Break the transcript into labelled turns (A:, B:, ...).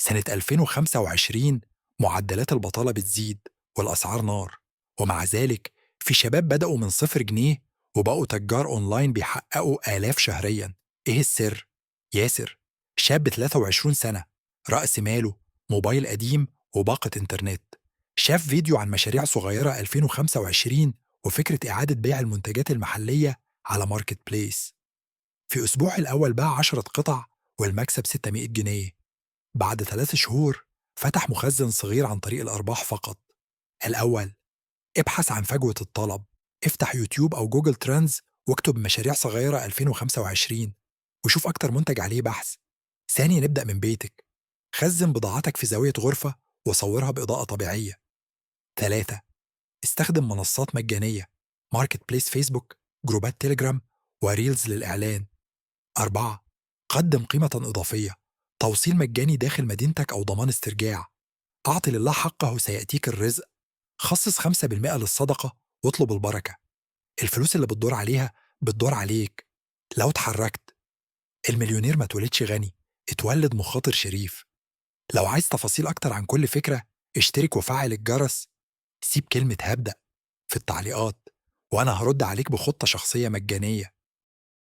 A: سنة 2025 معدلات البطالة بتزيد والأسعار نار، ومع ذلك في شباب بدأوا من 0 جنيه وبقوا تجار أونلاين بيحققوا آلاف شهريا. إيه السر؟ ياسر، شاب 23 سنة، رأس ماله موبايل قديم وباقة إنترنت. شاف فيديو عن مشاريع صغيرة 2025 وفكرة إعادة بيع المنتجات المحلية على ماركت بليس. في أسبوع الأول باع 10 قطع والمكسب 600 جنيه. بعد 3 شهور فتح مخزن صغير عن طريق الأرباح فقط. الأول، ابحث عن فجوة الطلب. افتح يوتيوب أو جوجل ترندز واكتب مشاريع صغيرة 2025 وشوف أكتر منتج عليه بحث. ثانيا، نبدأ من بيتك. خزن بضاعتك في زاوية غرفة وصورها بإضاءة طبيعية. 3. استخدم منصات مجانية، ماركت بليس فيسبوك، جروبات تيليجرام، وريلز للإعلان. 4. قدم قيمة إضافية، توصيل مجاني داخل مدينتك أو ضمان استرجاع. أعطي لله حقه سيأتيك الرزق. خصص 5% للصدقة واطلب البركة. الفلوس اللي بتدور عليها بتدور عليك. لو اتحركت، المليونير ما اتولدش غني، اتولد مخاطر شريف. لو عايز تفاصيل أكتر عن كل فكرة، اشترك وفعل الجرس. سيب كلمة هبدأ في التعليقات وأنا هرد عليك بخطة شخصية مجانية.